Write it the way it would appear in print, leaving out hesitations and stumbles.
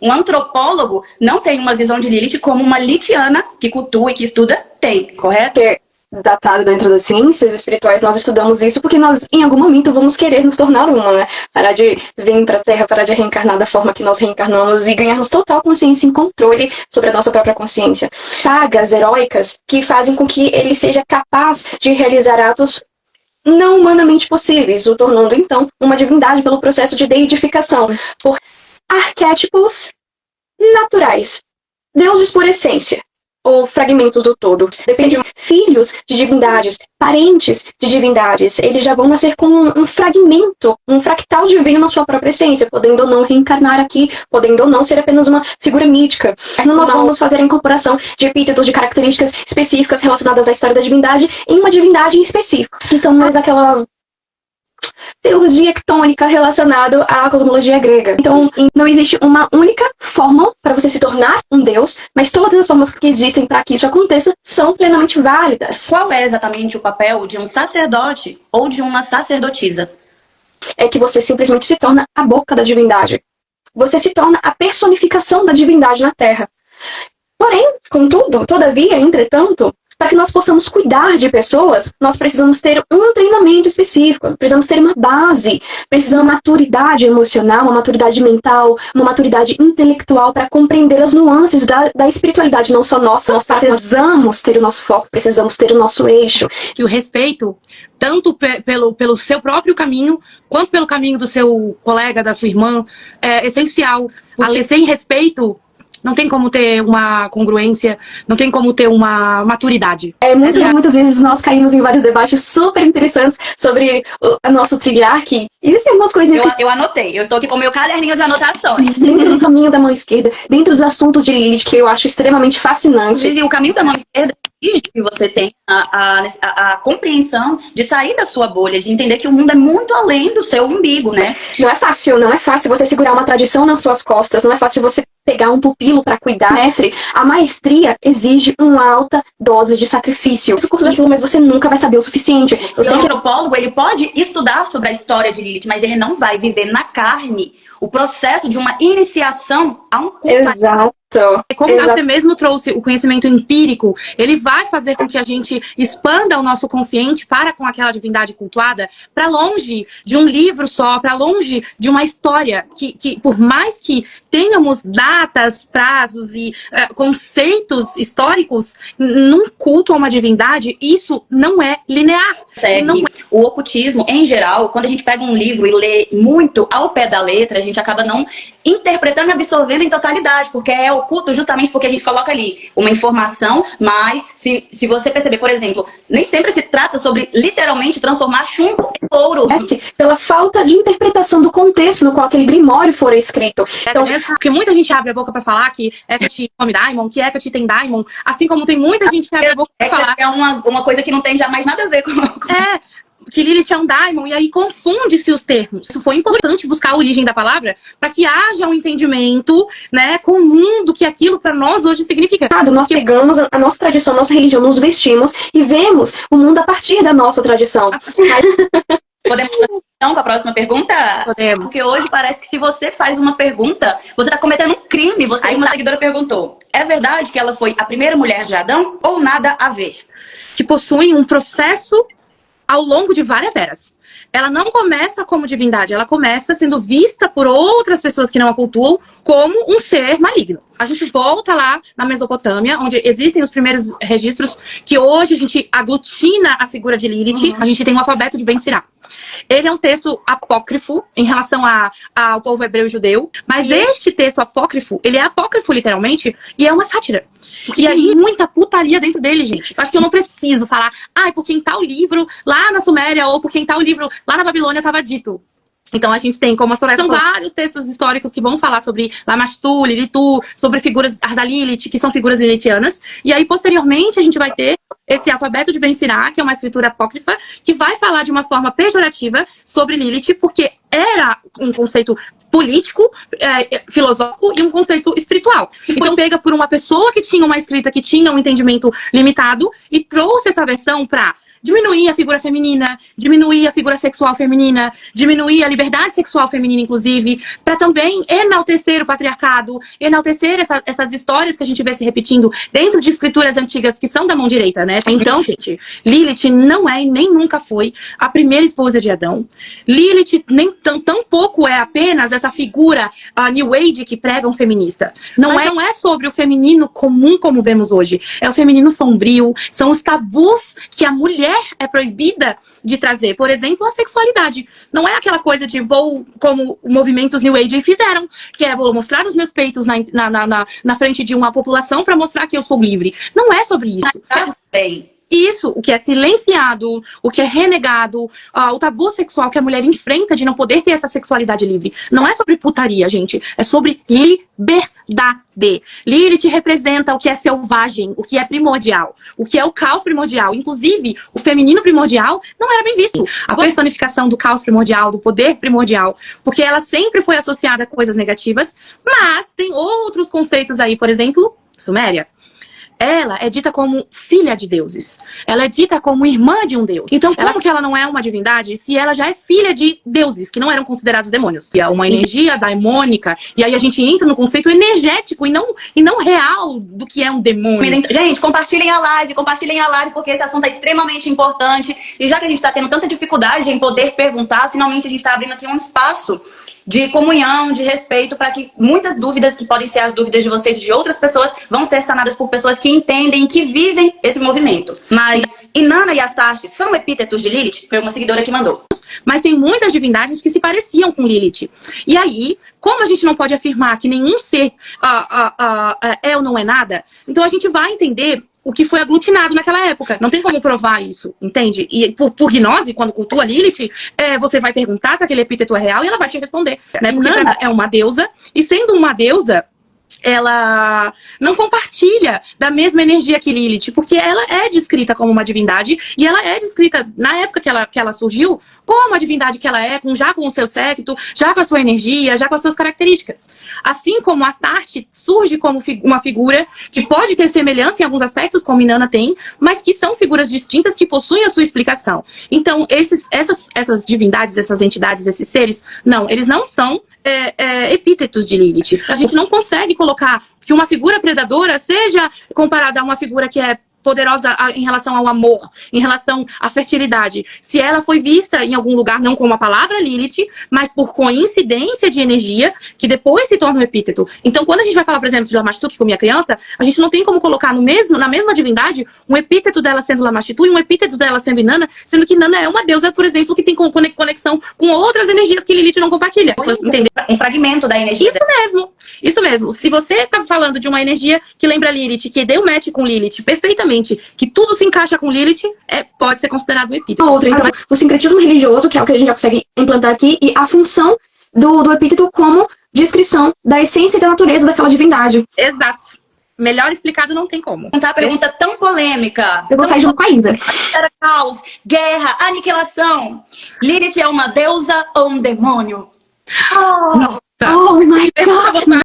Um antropólogo não tem uma visão de Lilith como uma litiana que cultua e que estuda tem, correto? Datado dentro das ciências espirituais, nós estudamos isso porque nós, em algum momento, vamos querer nos tornar uma, né? Parar de vir pra Terra, parar de reencarnar da forma que nós reencarnamos e ganharmos total consciência e controle sobre a nossa própria consciência. Sagas heróicas que fazem com que ele seja capaz de realizar atos não humanamente possíveis, o tornando, então, uma divindade pelo processo de deidificação, por arquétipos naturais, deuses por essência, ou fragmentos do todo. Depende de filhos de divindades, parentes de divindades. Eles já vão nascer com um fragmento, um fractal divino na sua própria essência, podendo ou não reencarnar aqui, podendo ou não ser apenas uma figura mítica. Nós vamos fazer a incorporação de epítetos, de características específicas relacionadas à história da divindade em uma divindade em específico, que estão mais naquela teologia ectônica relacionada à cosmologia grega. Então, não existe uma única forma para você se tornar um deus, mas todas as formas que existem para que isso aconteça são plenamente válidas. Qual é exatamente o papel de um sacerdote ou de uma sacerdotisa? É que você simplesmente se torna a boca da divindade. Você se torna a personificação da divindade na Terra. Porém, contudo, todavia, entretanto, para que nós possamos cuidar de pessoas, nós precisamos ter um treinamento específico, precisamos ter uma base, precisamos de uma maturidade emocional, uma maturidade mental, uma maturidade intelectual para compreender as nuances da espiritualidade, não só nossa. Nós precisamos ter o nosso foco, precisamos ter o nosso eixo. Que o respeito, tanto pelo seu próprio caminho, quanto pelo caminho do seu colega, da sua irmã, é essencial. Porque sem respeito, não tem como ter uma congruência, não tem como ter uma maturidade. Muitas vezes nós caímos em vários debates super interessantes sobre o nosso triarque. Existem algumas coisas eu anotei, eu estou aqui com o meu caderninho de anotações. Dentro do caminho da mão esquerda, dentro dos assuntos de Lilith, que eu acho extremamente fascinante. E o caminho da mão esquerda exige que você tenha a compreensão de sair da sua bolha, de entender que o mundo é muito além do seu umbigo, né? Não é fácil você segurar uma tradição nas suas costas, não é fácil você pegar um pupilo para cuidar. Mestre, a maestria exige uma alta dose de sacrifício. Esse curso daquilo, mas você nunca vai saber o suficiente. O antropólogo, ele pode estudar sobre a história de Lilith, mas ele não vai viver na carne o processo de uma iniciação a um culto. Exato. Como você mesmo trouxe o conhecimento empírico, ele vai fazer com que a gente expanda o nosso consciente para com aquela divindade cultuada, para longe de um livro só, para longe de uma história que por mais que tenhamos datas, prazos e conceitos históricos num culto a uma divindade, isso não é linear. O ocultismo, em geral, quando a gente pega um livro e lê muito ao pé da letra, a gente acaba não interpretando e absorvendo em totalidade, porque é oculto justamente porque a gente coloca ali uma informação, mas se você perceber, por exemplo, nem sempre se trata sobre literalmente transformar chumbo em ouro. Pela falta de interpretação do contexto no qual aquele grimório for escrito. Então, porque muita gente abre a boca pra falar que Hecate come Daimon, que Hecate tem Daimon, assim como tem muita gente que abre a boca pra falar... É uma coisa que não tem jamais nada a ver com... que Lilith é um Daimon, e aí confunde-se os termos. Isso foi importante buscar a origem da palavra para que haja um entendimento, né, comum do que aquilo para nós hoje significa. Nós pegamos a nossa tradição, a nossa religião, nos vestimos e vemos o mundo a partir da nossa tradição. Podemos então com a próxima pergunta? Podemos. Porque hoje parece que se você faz uma pergunta, você está cometendo um crime. Uma seguidora perguntou: é verdade que ela foi a primeira mulher de Adão ou nada a ver? Que possuem um processo ao longo de várias eras. Ela não começa como divindade, ela começa sendo vista por outras pessoas que não a cultuam como um ser maligno. A gente volta lá na Mesopotâmia, onde existem os primeiros registros, que hoje a gente aglutina a figura de Lilith. A gente tem o alfabeto de Ben Sirá. Ele é um texto apócrifo em relação ao povo hebreu e judeu, mas este texto apócrifo, ele é apócrifo literalmente, e é uma sátira. E aí, muita putaria dentro dele, gente. Eu acho que eu não preciso falar, porque em tal livro lá na Suméria, ou porque em tal livro lá na Babilônia estava dito. Então a gente tem como a Soraya, são vários textos históricos que vão falar sobre Lamashtu, Lilitu, sobre figuras da Lilith, que são figuras lilithianas. E aí, posteriormente, a gente vai ter esse alfabeto de Ben Sirá, que é uma escritura apócrifa, que vai falar de uma forma pejorativa sobre Lilith, porque era um conceito político, filosófico e um conceito espiritual. Que foi pega por uma pessoa que tinha uma escrita, que tinha um entendimento limitado, e trouxe essa versão para diminuir a figura feminina, diminuir a figura sexual feminina, diminuir a liberdade sexual feminina, inclusive, para também enaltecer o patriarcado, enaltecer essas histórias que a gente vê se repetindo dentro de escrituras antigas que são da mão direita, né? Então, gente, Lilith não é e nem nunca foi a primeira esposa de Adão. Lilith nem tão pouco é apenas essa figura New Age que prega um feminista. Não é sobre o feminino comum como vemos hoje. É o feminino sombrio, são os tabus que a mulher é proibida de trazer. Por exemplo, a sexualidade. Não é aquela coisa de vou, como movimentos New Age fizeram, que é vou mostrar os meus peitos na frente de uma população para mostrar que eu sou livre. Não é sobre isso. Bem. Isso, o que é silenciado, o que é renegado, o tabu sexual que a mulher enfrenta de não poder ter essa sexualidade livre. Não é sobre putaria, gente. É sobre liberdade. Lilith representa o que é selvagem, o que é primordial, o que é o caos primordial. Inclusive, o feminino primordial não era bem visto. A personificação do caos primordial, do poder primordial, porque ela sempre foi associada a coisas negativas, mas tem outros conceitos aí, por exemplo, Suméria. Ela é dita como filha de deuses. Ela é dita como irmã de um deus. Então, como que ela não é uma divindade se ela já é filha de deuses, que não eram considerados demônios? E é uma energia daimônica. E aí a gente entra no conceito energético e não real do que é um demônio. Gente, compartilhem a live, porque esse assunto é extremamente importante. E já que a gente está tendo tanta dificuldade em poder perguntar, finalmente a gente está abrindo aqui um espaço de comunhão, de respeito, para que muitas dúvidas, que podem ser as dúvidas de vocês e de outras pessoas, vão ser sanadas por pessoas que entendem, que vivem esse movimento. Mas Inanna e Astarte são epítetos de Lilith? Foi uma seguidora que mandou. Mas tem muitas divindades que se pareciam com Lilith. E aí, como a gente não pode afirmar que nenhum ser é ou não é nada, então a gente vai entender o que foi aglutinado naquela época. Não tem como provar isso, entende? E por gnose, quando cultua Lilith, você vai perguntar se aquele epíteto é real e ela vai te responder. Né? Porque Inanna é uma deusa, e sendo uma deusa, ela não compartilha da mesma energia que Lilith, porque ela é descrita como uma divindade, e ela é descrita, na época que ela surgiu, como a divindade que ela é, já com o seu séquito, já com a sua energia, já com as suas características. Assim como Astarte surge como uma figura que pode ter semelhança em alguns aspectos, como Inanna tem, mas que são figuras distintas que possuem a sua explicação. Então, essas divindades, essas entidades, esses seres, eles não são epítetos de Lilith. A gente não consegue colocar que uma figura predadora seja comparada a uma figura que é poderosa em relação ao amor, em relação à fertilidade. Se ela foi vista em algum lugar, não como a palavra Lilith, mas por coincidência de energia, que depois se torna um epíteto. Então, quando a gente vai falar, por exemplo, de Lamashtu, que comia criança, a gente não tem como colocar na mesma divindade um epíteto dela sendo Lamashtu e um epíteto dela sendo Inanna, sendo que Inanna é uma deusa, por exemplo, que tem conexão com outras energias que Lilith não compartilha. Entendeu? Um fragmento da energia. Isso mesmo. Se você tá falando de uma energia que lembra Lilith, que deu match com Lilith perfeitamente, que tudo se encaixa com Lilith, pode ser considerado um epíteto. Outra, então, o sincretismo religioso, que é o que a gente já consegue implantar aqui, e a função do epíteto como descrição da essência e da natureza daquela divindade. Exato. Melhor explicado não tem como. Uma pergunta tão polêmica. Eu vou sair junto com a Isa. Era caos, guerra, aniquilação. Lilith é uma deusa ou um demônio? Nossa. Oh my God!